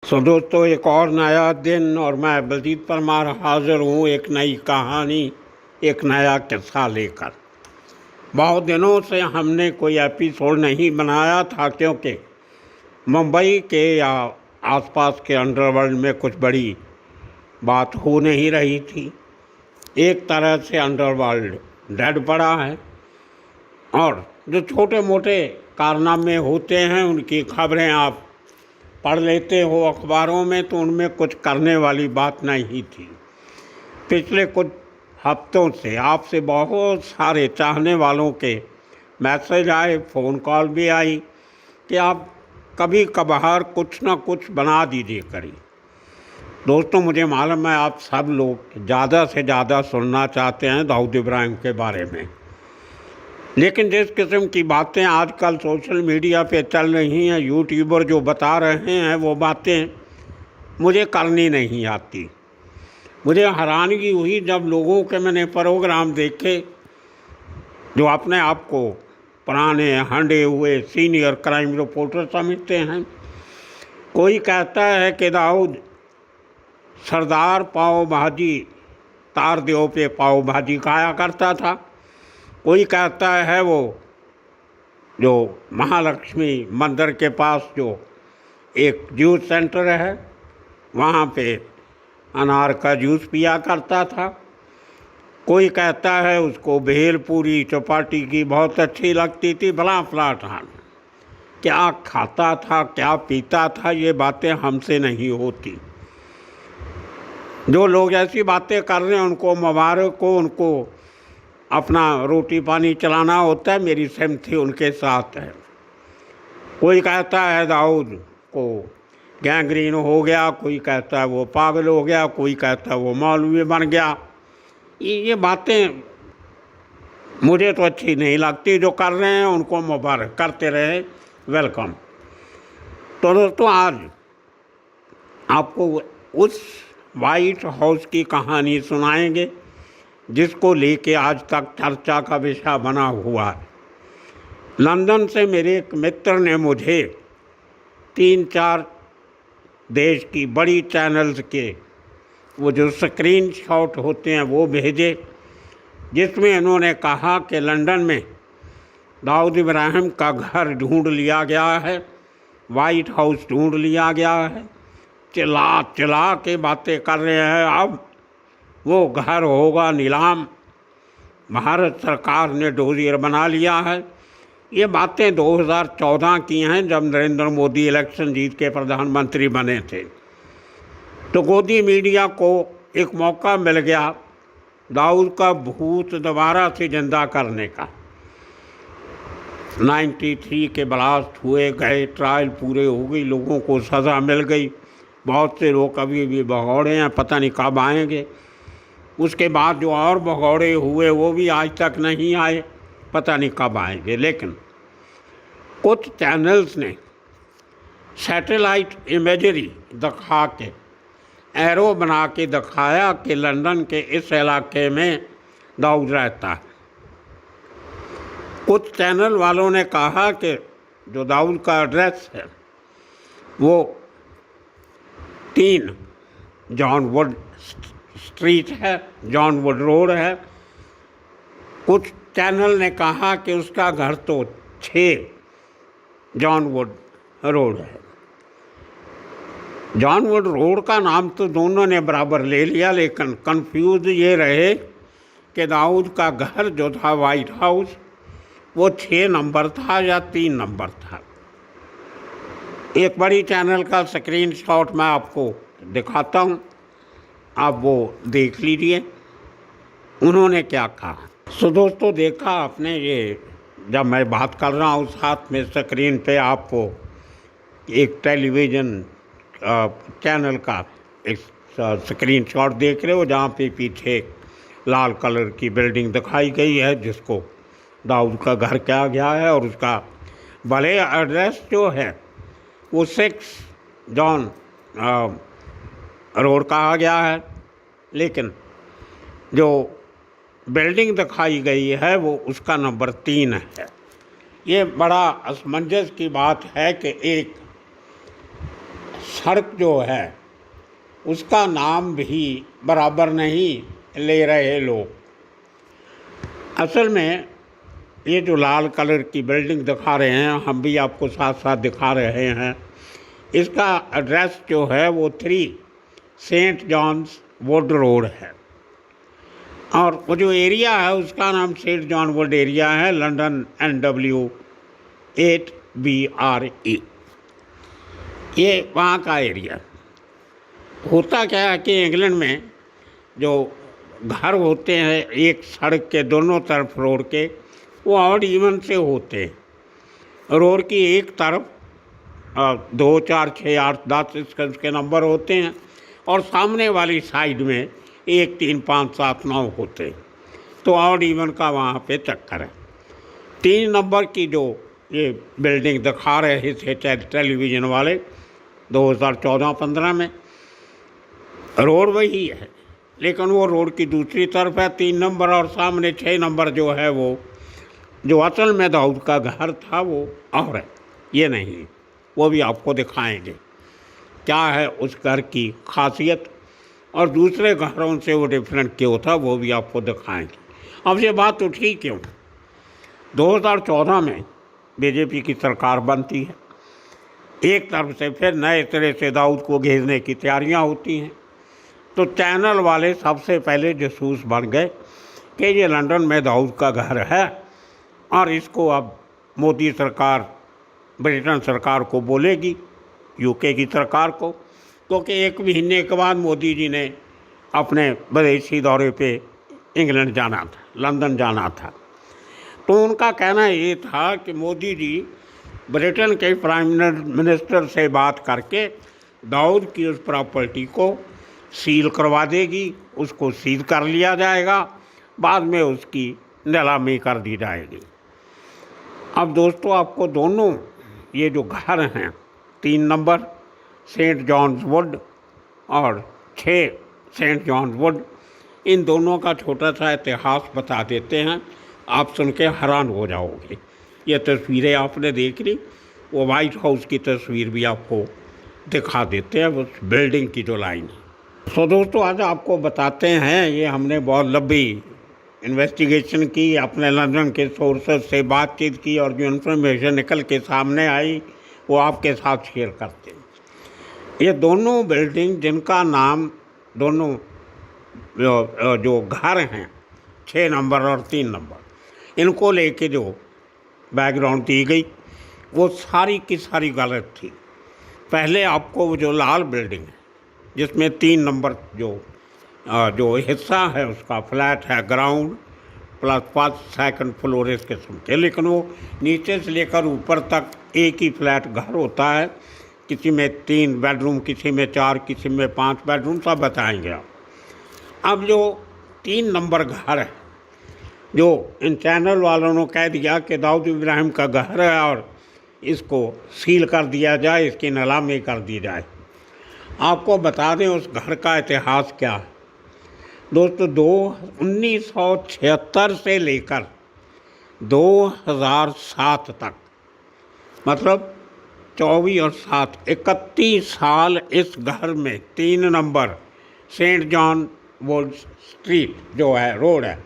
सो दोस्तों, एक और नया दिन और मैं बलजीत परमार हाजिर हूँ एक नई कहानी, एक नया किस्सा लेकर। बहुत दिनों से हमने कोई एपिसोड नहीं बनाया था क्योंकि मुंबई के या आसपास के अंडरवर्ल्ड में कुछ बड़ी बात हो नहीं रही थी। एक तरह से अंडरवर्ल्ड डेड पड़ा है और जो छोटे मोटे कारनामे होते हैं उनकी खबरें आप पढ़ लेते हो अखबारों में, तो उनमें कुछ करने वाली बात नहीं थी। पिछले कुछ हफ्तों से आपसे बहुत सारे चाहने वालों के मैसेज आए, फ़ोन कॉल भी आई कि आप कभी कभार कुछ ना कुछ बना दीजिए करिए। दोस्तों, मुझे मालूम है आप सब लोग ज़्यादा से ज़्यादा सुनना चाहते हैं दाऊद इब्राहिम के बारे में, लेकिन जिस किस्म की बातें आजकल सोशल मीडिया पे चल रही हैं, यूट्यूबर जो बता रहे हैं वो बातें मुझे करनी नहीं आती। मुझे हैरानगी हुई जब लोगों के मैंने प्रोग्राम देखे जो अपने आप को पुराने हंडे हुए सीनियर क्राइम रिपोर्टर समझते हैं। कोई कहता है कि दाऊद सरदार पाव भाजी तार देव पे पाव भाजी खाया करता था। कोई कहता है वो जो महालक्ष्मी मंदिर के पास जो एक जूस सेंटर है वहाँ पे अनार का जूस पिया करता था। कोई कहता है उसको भेलपूरी चौपाटी की बहुत अच्छी लगती थी। भला फलाटान क्या खाता था, क्या पीता था, ये बातें हमसे नहीं होती। जो लोग ऐसी बातें कर रहे हैं उनको मुबारक हो, उनको अपना रोटी पानी चलाना होता है। मेरी सहमति उनके साथ है। कोई कहता है दाऊद को गैंग्रीन हो गया, कोई कहता है वो पागल हो गया, कोई कहता है वो मौलवी बन गया। ये बातें मुझे तो अच्छी नहीं लगती। जो कर रहे हैं उनको मुबारक, करते रहे, वेलकम। तो दोस्तों, आज आपको उस वाइट हाउस की कहानी सुनाएंगे जिसको लेके आज तक चर्चा का विषय बना हुआ है। लंदन से मेरे एक मित्र ने मुझे 3-4 देश की बड़ी चैनल्स के वो जो स्क्रीन शॉट होते हैं वो भेजे, जिसमें इन्होंने कहा कि लंदन में दाऊद इब्राहिम का घर ढूंढ लिया गया है, वाइट हाउस ढूंढ लिया गया है। चिल्ला चिल्ला के बातें कर रहे हैं। अब वो घर होगा नीलाम, भारत सरकार ने डोजियर बना लिया है। ये बातें 2014 की हैं जब नरेंद्र मोदी इलेक्शन जीत के प्रधानमंत्री बने थे। तो गोदी मीडिया को एक मौका मिल गया दाऊद का भूत दोबारा से जिंदा करने का। 93 के ब्लास्ट हुए, गए, ट्रायल पूरे हो गई, लोगों को सज़ा मिल गई। बहुत से लोग अभी भी भगौड़े हैं, पता नहीं कब आएंगे। उसके बाद जो और भगौड़े हुए वो भी आज तक नहीं आए, पता नहीं कब आएंगे। लेकिन कुछ चैनल्स ने सैटेलाइट इमेजरी दिखा के, एरो बना के दिखाया कि लंदन के इस इलाके में दाऊद रहता है। कुछ चैनल वालों ने कहा कि जो दाऊद का एड्रेस है वो 3 जॉन वुड स्ट्रीट है, जॉन वुड रोड है। कुछ चैनल ने कहा कि उसका घर तो 6 जॉन वुड रोड है। जॉन वुड रोड का नाम तो दोनों ने बराबर ले लिया, लेकिन कंफ्यूज ये रहे कि दाऊद का घर जो था वाइट हाउस वो 6 नंबर था या 3 नंबर था। एक बड़ी चैनल का स्क्रीन शॉट मैं आपको दिखाता हूँ, आप वो देख लीजिए उन्होंने क्या कहा। सो दोस्तों, देखा आपने, ये जब मैं बात कर रहा हूँ साथ में स्क्रीन पे आपको एक टेलीविज़न चैनल का एक स्क्रीन शॉट देख रहे हो जहाँ पे पीछे लाल कलर की बिल्डिंग दिखाई गई है जिसको दाऊद का घर कहा गया है। और उसका भले एड्रेस जो है वो 6 जॉन रोड कहा गया है, लेकिन जो बिल्डिंग दिखाई गई है वो उसका नंबर 3 है। ये बड़ा असमंजस की बात है कि एक सड़क जो है उसका नाम भी बराबर नहीं ले रहे लोग। असल में ये जो लाल कलर की बिल्डिंग दिखा रहे हैं, हम भी आपको साथ साथ दिखा रहे हैं, इसका एड्रेस जो है वो 3 सेंट जॉन्स वुड रोड है, और वो जो एरिया है उसका नाम सेंट जॉन वुड एरिया है, लंदन NW 8BRE, ये वहाँ का एरिया। होता क्या है कि इंग्लैंड में जो घर होते हैं एक सड़क के दोनों तरफ रोड के, वो ऑड इवन से होते हैं। रोड की एक तरफ 2, 4, 6, 8, 10 इसके नंबर होते हैं, और सामने वाली साइड में 1, 3, 5, 7, 9 होते हैं। तो ऑड इवन का वहाँ पे चक्कर है। 3 नंबर की जो ये बिल्डिंग दिखा रहे थे टेलीविज़न वाले 2014-15 में, रोड वही है, लेकिन वो रोड की दूसरी तरफ है 3 नंबर, और सामने 6 नंबर जो है वो जो असल में दाऊद का घर था वो और है, ये नहीं। वो भी आपको दिखाएंगे क्या है उस घर की खासियत, और दूसरे घरों से वो डिफरेंट क्यों था वो भी आपको दिखाएंगे। अब ये बात उठी क्यों? 2014 में बीजेपी की सरकार बनती है, एक तरफ से फिर नए सिरे से दाऊद को घेरने की तैयारियां होती हैं, तो चैनल वाले सबसे पहले जासूस बन गए कि ये लंदन में दाऊद का घर है, और इसको अब मोदी सरकार ब्रिटेन सरकार को बोलेगी, UK की सरकार को, क्योंकि 1 महीने के बाद मोदी जी ने अपने विदेशी दौरे पे इंग्लैंड जाना था, लंदन जाना था। तो उनका कहना ये था कि मोदी जी ब्रिटेन के प्राइम मिनिस्टर से बात करके दाऊद की उस प्रॉपर्टी को सील करवा देगी, उसको सील कर लिया जाएगा, बाद में उसकी नीलामी कर दी जाएगी। अब दोस्तों आपको दोनों ये जो घर हैं 3 नंबर सेंट जॉन्स वुड और 6 सेंट जॉन्स वुड, इन दोनों का छोटा सा इतिहास बता देते हैं, आप सुन के हैरान हो जाओगे। ये तस्वीरें आपने देख ली, वो वाइट हाउस की तस्वीर भी आपको दिखा देते हैं, उस बिल्डिंग की जो लाइन है। तो दोस्तों आज आपको बताते हैं, ये हमने बहुत लंबी इन्वेस्टिगेशन की, अपने लंदन के सोर्सेज से बातचीत की, और जो इन्फॉर्मेशन निकल के सामने आई वो आपके साथ शेयर करते हैं। ये दोनों बिल्डिंग जिनका नाम दोनों जो घर हैं 6 नंबर और 3 नंबर, इनको लेके जो बैकग्राउंड दी गई वो सारी की सारी गलत थी। पहले आपको वो जो लाल बिल्डिंग है जिसमें 3 नंबर जो हिस्सा है उसका फ्लैट है, ग्राउंड प्लस 5 सेकंड फ्लोर इस किस्म के, लेकिन वो नीचे से लेकर ऊपर तक एक ही फ्लैट घर होता है, किसी में 3 बेडरूम, किसी में 4, किसी में 5 बेडरूम, सब बताएंगे आप। अब जो 3 नंबर घर है जो इन चैनल वालों ने कह दिया कि दाऊद इब्राहिम का घर है और इसको सील कर दिया जाए, इसकी नीलामी कर दी जाए। आपको बता दें उस घर का इतिहास क्या है दोस्तों। 1976 से लेकर 2007 तक, मतलब 24 और 7 31 साल इस घर में 3 नंबर सेंट जॉन वुड स्ट्रीट जो है रोड है,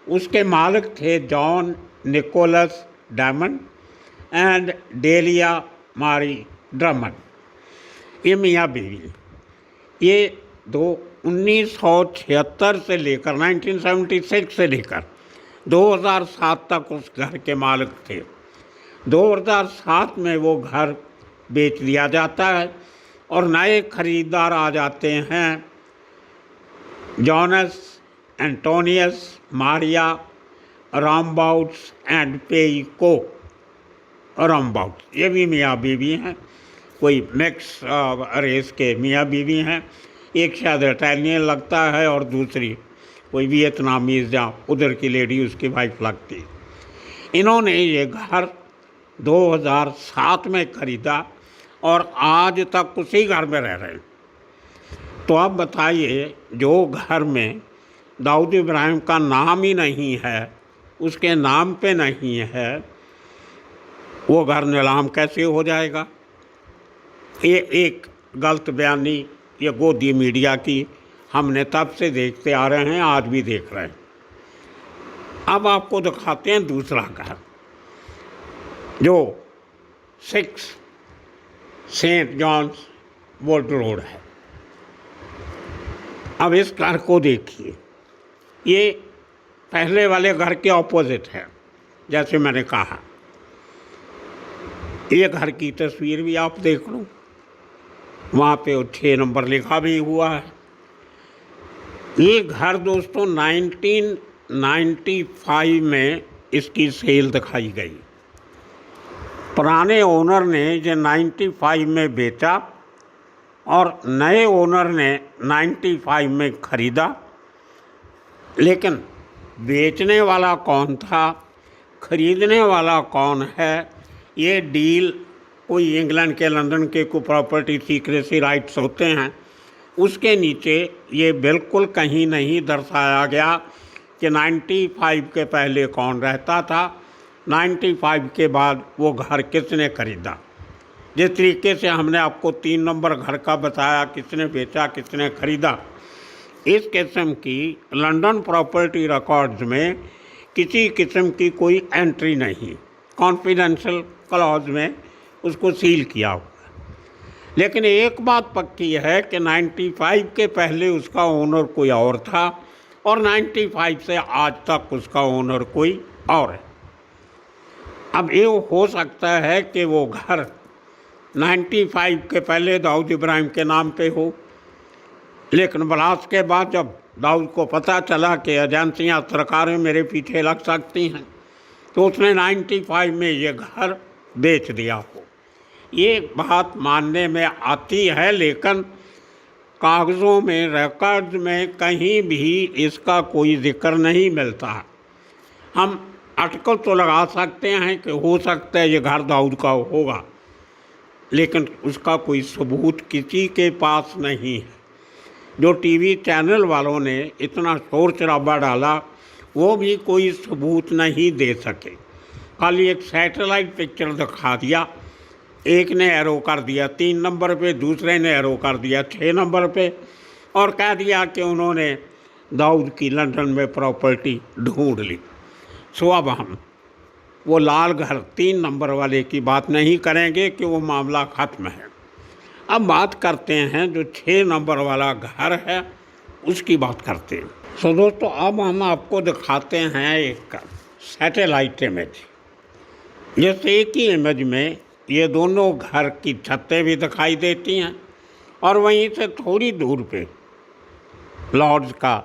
उसके मालिक थे John Nicholas Diamond and Delia Mary Drummond, ये मियाँ बीवी। ये 1976 से लेकर 1976 से लेकर 2007 तक उस घर के मालिक थे। 2007 में वो घर बेच दिया जाता है और नए खरीदार आ जाते हैं, जॉनस एंटोनियस मारिया रामबाउट्स एंड पेइको रामबाउट्स। ये भी मियाँ बीवी हैं, कोई मिक्स रेस के मियाँ बीवी हैं। एक शायद इटालियन लगता है और दूसरी कोई वियतनामीज या उधर की लेडी उसकी वाइफ लगती है। इन्होंने ये घर 2007 में खरीदा और आज तक उसी घर में रह रहे हैं। तो आप बताइए, जो घर में दाऊद इब्राहिम का नाम ही नहीं है, उसके नाम पे नहीं है, वो घर नीलाम कैसे हो जाएगा? ये एक गलत बयानी ये गोदी मीडिया की हमने तब से देखते आ रहे हैं, आज भी देख रहे हैं। अब आपको दिखाते हैं दूसरा घर जो 6 सेंट जॉन्स वुड रोड है। अब इस घर को देखिए, ये पहले वाले घर के ऑपोजिट है। जैसे मैंने कहा, ये घर की तस्वीर भी आप देख लो, वहाँ पे 6 नंबर लिखा भी हुआ है। ये घर दोस्तों 1995 में इसकी सेल दिखाई गई। पुराने ओनर ने ये 95 में बेचा और नए ओनर ने 95 में ख़रीदा। लेकिन बेचने वाला कौन था, ख़रीदने वाला कौन है, ये डील कोई इंग्लैंड के लंदन के कोई प्रॉपर्टी सीक्रेसी राइट्स होते हैं, उसके नीचे ये बिल्कुल कहीं नहीं दर्शाया गया कि 95 के पहले कौन रहता था, 95 के बाद वो घर किसने खरीदा। जिस तरीके से हमने आपको 3 नंबर घर का बताया, किसने बेचा किसने खरीदा, इस किस्म की लंदन प्रॉपर्टी रिकॉर्ड्स में किसी किस्म की कोई एंट्री नहीं, कॉन्फिडेंशियल क्लॉज में उसको सील किया हुआ। लेकिन एक बात पक्की है कि 95 के पहले उसका ओनर कोई और था और 95 से आज तक उसका ओनर कोई और है। अब ये हो सकता है कि वो घर 95 के पहले दाऊद इब्राहिम के नाम पे हो, लेकिन बलास के बाद जब दाऊद को पता चला कि एजेंसियां सरकारें मेरे पीछे लग सकती हैं, तो उसने 95 में ये घर बेच दिया हो। ये बात मानने में आती है, लेकिन कागज़ों में, रिकॉर्ड्स में कहीं भी इसका कोई जिक्र नहीं मिलता। हम अटकल तो लगा सकते हैं कि हो सकता है ये घर दाऊद का होगा, लेकिन उसका कोई सबूत किसी के पास नहीं है। जो टीवी चैनल वालों ने इतना शोर शराबा डाला, वो भी कोई सबूत नहीं दे सके। खाली एक सैटेलाइट पिक्चर दिखा दिया, एक ने एरो कर दिया 3 नंबर पे, दूसरे ने एरो कर दिया 6 नंबर पे, और कह दिया कि उन्होंने दाऊद की लंदन में प्रॉपर्टी ढूंढ ली। सो अब हम वो लाल घर 3 नंबर वाले की बात नहीं करेंगे कि वो मामला ख़त्म है। अब बात करते हैं जो 6 नंबर वाला घर है, उसकी बात करते हैं। सो दोस्तों, अब हम आपको दिखाते हैं एक सैटेलाइट इमेज। जैसे एक ही इमेज में ये दोनों घर की छतें भी दिखाई देती हैं और वहीं से थोड़ी दूर पे लॉर्ड्स का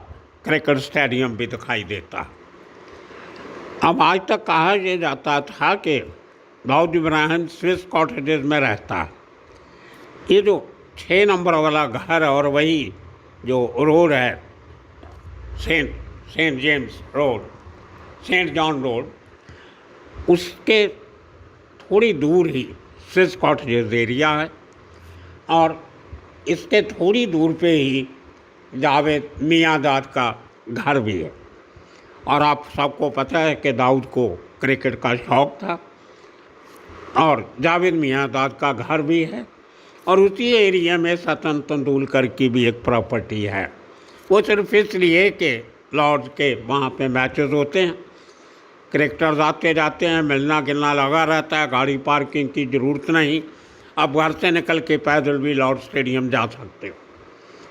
क्रिकेट स्टेडियम भी दिखाई देता है। अब आज तक कहा यह जाता था कि दाऊद इब्राहिम स्विस कॉटेजेस में रहता है। ये जो 6 नंबर वाला घर और वही जो रोड है Saint James Road, Saint John Road, उसके थोड़ी दूर ही स्विस कॉटेजेस एरिया है और इसके थोड़ी दूर पे ही जावेद मियांदाद का घर भी है। और आप सबको पता है कि दाऊद को क्रिकेट का शौक़ था और जावेद मियांदाद का घर भी है, और उसी एरिया में सचिन तेंदुलकर की भी एक प्रॉपर्टी है। वो सिर्फ इसलिए कि लॉर्ड्स के वहाँ पे मैचेस होते हैं, क्रिकेटर्स आते जाते हैं, मिलना गिलना लगा रहता है, गाड़ी पार्किंग की ज़रूरत नहीं। अब घर से निकल के पैदल भी लॉर्ड स्टेडियम जा सकते हो,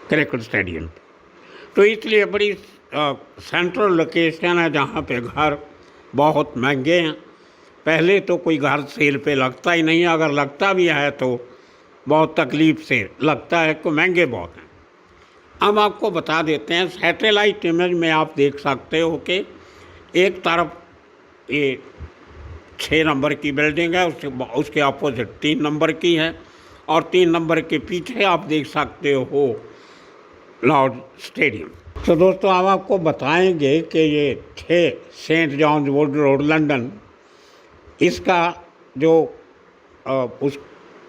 क्रिकेट स्टेडियम। तो इसलिए बड़ी सेंट्रल लोकेशन है जहाँ पे घर बहुत महंगे हैं। पहले तो कोई घर सेल पे लगता ही नहीं, अगर लगता भी है तो बहुत तकलीफ़ से लगता है कि महंगे बहुत हैं। अब आपको बता देते हैं, सैटेलाइट इमेज में आप देख सकते हो कि एक तरफ ये 6 नंबर की बिल्डिंग है, उसके अपोजिट 3 नंबर की है, और 3 नंबर के पीछे आप देख सकते हो लॉर्ड स्टेडियम। तो दोस्तों, अब आपको बताएंगे कि ये 6 Saint John's Wood Road London, इसका जो उस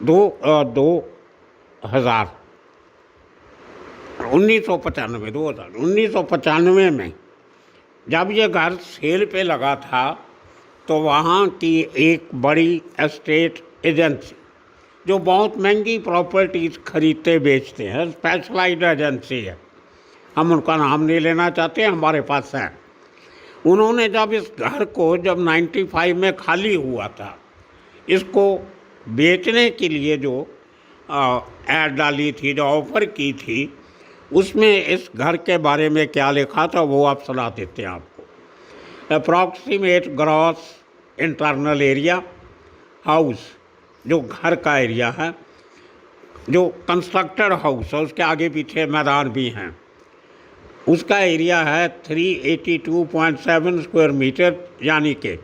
1995 में जब ये घर सेल पे लगा था, तो वहाँ की एक बड़ी एस्टेट एजेंसी जो बहुत महंगी प्रॉपर्टीज़ खरीदते बेचते हैं, स्पेशलाइज्ड एजेंसी है, हम उनका नाम नहीं लेना चाहते, हमारे पास है। उन्होंने जब इस घर को जब 95 में खाली हुआ था, इसको बेचने के लिए जो ऐड डाली थी, जो ऑफ़र की थी, उसमें इस घर के बारे में क्या लिखा था वो आप सुना देते हैं आपको। Approximate gross internal area house, जो घर का एरिया है, जो कंस्ट्रक्टेड हाउस है, उसके आगे पीछे मैदान भी हैं, उसका एरिया है 382.7 स्क्वायर मीटर, यानी कि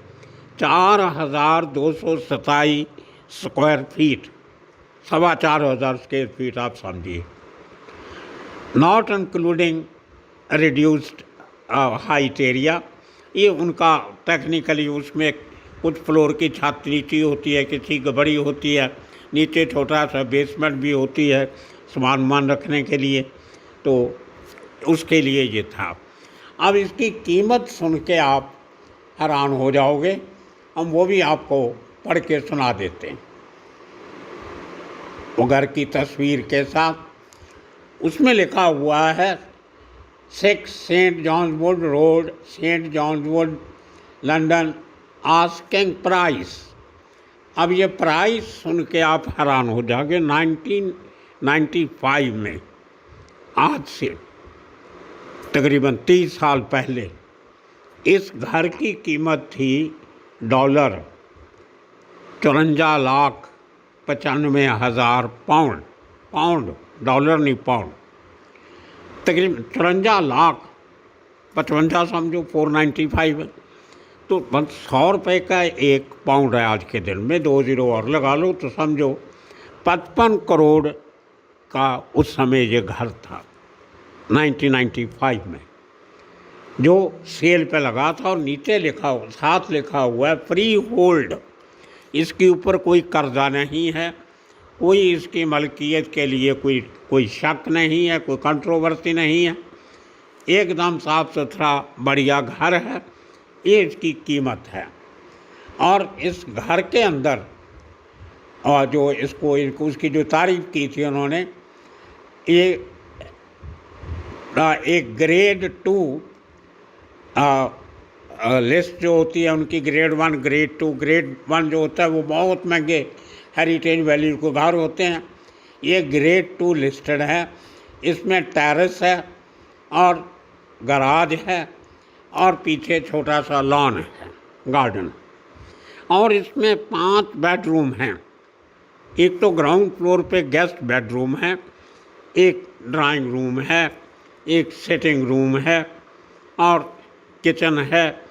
4227 स्क्वायर फीट, 4,500 स्क्वायर फीट आप समझिए। Not including reduced height area, ये उनका टेक्निकली उसमें कुछ फ्लोर की छत नीचे होती है, किसी की बड़ी होती है, नीचे छोटा सा बेसमेंट भी होती है सामान रखने के लिए, तो उसके लिए ये था। अब इसकी कीमत सुन के आप हैरान हो जाओगे, हम वो भी आपको पढ़ के सुना देते हैं, वो घर की तस्वीर के साथ। उसमें लिखा हुआ है 6 Saint John's Wood Road, Saint John's Wood, London, asking price. अब ये प्राइस सुन के आप हैरान हो जाओगे। 1995 में, आज से तकरीबन 30 साल पहले, इस घर की कीमत थी $54,95,000 पाउंड, डॉलर नहीं पाउंड, तकरीबन 54,55,000 समझो, 495 है, तो बस 100 रुपये का एक पाउंड है आज के दिन में, 2 ज़ीरो और लगा लो तो समझो 55 करोड़ का उस समय ये घर था 1995 में, जो सेल पे लगा था। और नीचे साथ लिखा हुआ है फ्री होल्ड, इसके ऊपर कोई कर्जा नहीं है, कोई इसकी मलकियत के लिए कोई शक नहीं है, कोई कंट्रोवर्सी नहीं है, एकदम साफ सुथरा बढ़िया घर है, ये इसकी कीमत है। और इस घर के अंदर और जो उसकी जो तारीफ की थी उन्होंने, ये एक ग्रेड 2 लिस्ट जो होती है उनकी, ग्रेड 1, ग्रेड 2, ग्रेड 1 जो होता है वो बहुत महंगे हेरिटेज वैल्यू के घर होते हैं, ये ग्रेड 2 लिस्टेड है। इसमें टेरेस है और गराज है और पीछे छोटा सा लॉन है, गार्डन, और इसमें 5 बेडरूम हैं। एक तो ग्राउंड फ्लोर पे गेस्ट बेडरूम है, एक ड्राइंग रूम है, एक सिटिंग रूम है और किचन है,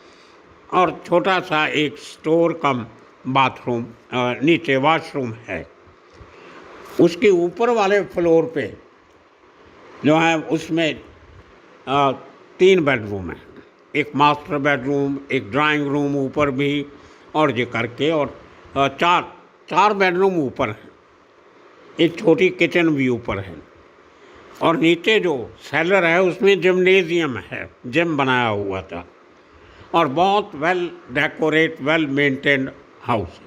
और छोटा सा एक स्टोर कम बाथरूम, नीचे वॉशरूम है। उसके ऊपर वाले फ्लोर पे जो है उसमें 3 बेडरूम हैं, एक मास्टर बेडरूम, एक ड्राइंग रूम ऊपर भी, और ये करके, और 4 बेडरूम ऊपर हैं, एक छोटी किचन भी ऊपर है, और नीचे जो सेलर है उसमें जिम्नेजियम है, जिम बनाया हुआ था, और बहुत well decorate, well maintained house है।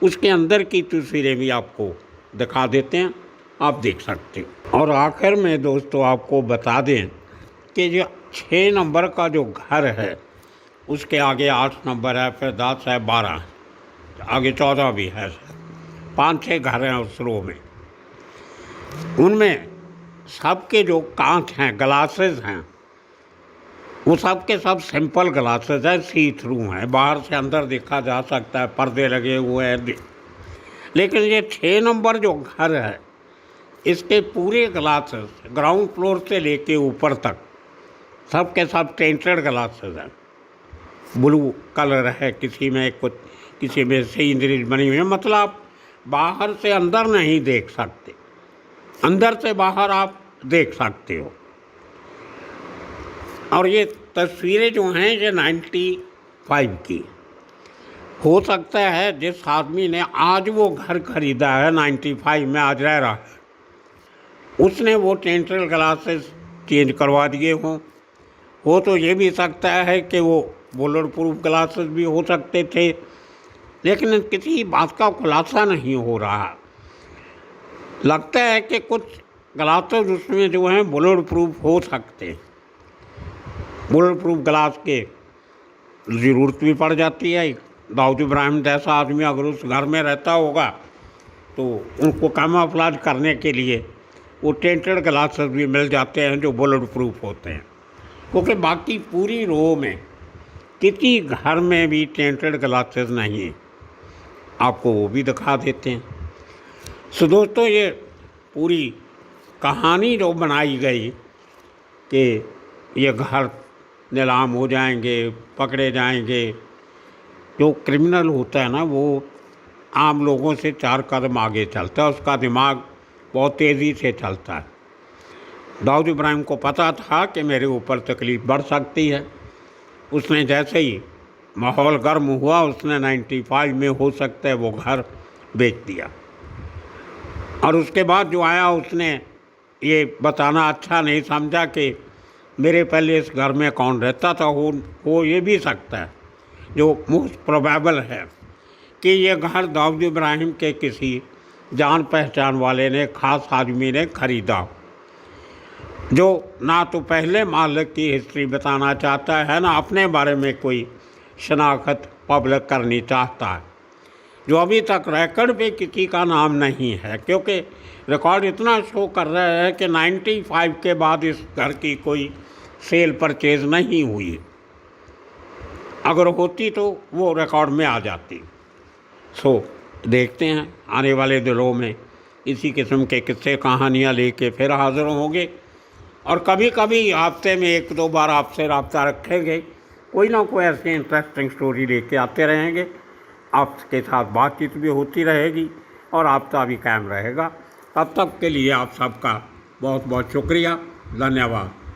उसके अंदर की तस्वीरें भी आपको दिखा देते हैं, आप देख सकते हो। और आखिर में दोस्तों आपको बता दें कि जो 6 नंबर का जो घर है उसके आगे 8 नंबर है, फिर 10 है, 12 है, आगे 14 भी है, 5-6 घर हैं उस रो में। उनमें सबके जो कांच हैं, ग्लासेस हैं, वो सब के सब सिंपल ग्लासेस हैं, सी थ्रू हैं, बाहर से अंदर देखा जा सकता है, पर्दे लगे हुए हैं। लेकिन ये 6 नंबर जो घर है इसके पूरे ग्लासेस ग्राउंड फ्लोर से लेके ऊपर तक सब के सब टेंटेड ग्लासेस हैं, ब्लू कलर है, किसी में कुछ, किसी में सीनरीज बनी हुई है, मतलब आप बाहर से अंदर नहीं देख सकते, अंदर से बाहर आप देख सकते हो। और ये तस्वीरें जो हैं ये 95 की। हो सकता है जिस आदमी ने आज वो घर खरीदा है 95 में, आज रह रहा है, उसने वो टेंटेड ग्लासेस चेंज करवा दिए हों। हो तो ये भी सकता है कि वो बुलेट प्रूफ ग्लासेस भी हो सकते थे, लेकिन किसी बात का खुलासा नहीं हो रहा। लगता है कि कुछ ग्लासेस उसमें जो हैं बुलेट प्रूफ हो सकते हैं। बुलेट प्रूफ ग्लास के ज़रूरत भी पड़ जाती है। दाऊद इब्राहिम जैसा आदमी अगर उस घर में रहता होगा तो उनको कैमोफ्लेज करने के लिए वो टेंटेड ग्लासेस भी मिल जाते हैं जो बुलेट प्रूफ होते हैं, क्योंकि बाकी पूरी रो में किसी घर में भी टेंटेड ग्लासेस नहीं है। आपको वो भी दिखा देते हैं। सो दोस्तों, ये पूरी कहानी जो बनाई गई कि ये घर नीलाम हो जाएंगे, पकड़े जाएंगे, जो क्रिमिनल होता है ना वो आम लोगों से 4 कदम आगे चलता है, उसका दिमाग बहुत तेज़ी से चलता है। दाऊद इब्राहिम को पता था कि मेरे ऊपर तकलीफ़ बढ़ सकती है। उसने जैसे ही माहौल गर्म हुआ उसने 95 में हो सकता है वो घर बेच दिया। और उसके बाद जो आया उसने ये बताना अच्छा नहीं समझा कि मेरे पहले इस घर में कौन रहता था। हो ये भी सकता है, जो मोस्ट प्रोबेबल है, कि ये घर दाऊद इब्राहिम के किसी जान पहचान वाले ने, ख़ास आदमी ने ख़रीदा, जो ना तो पहले मालिक की हिस्ट्री बताना चाहता है ना अपने बारे में कोई शनाख्त पब्लिक करनी चाहता है, जो अभी तक रिकॉर्ड पे किसी का नाम नहीं है, क्योंकि रिकॉर्ड इतना शो कर रहा है कि 95 के बाद इस घर की कोई सेल परचेज नहीं हुई। अगर होती तो वो रिकॉर्ड में आ जाती। सो देखते हैं आने वाले दिनों में इसी किस्म के किस्से कहानियाँ लेके फिर हाज़िर होंगे, और कभी कभी हफ्ते में 1-2 बार आपसे रब्ता रखेंगे। कोई ना कोई ऐसी इंटरेस्टिंग स्टोरी लेके आते रहेंगे। आपके साथ बातचीत भी होती रहेगी और आपका भी कायम रहेगा। तब तक के लिए आप सबका बहुत बहुत शुक्रिया, धन्यवाद।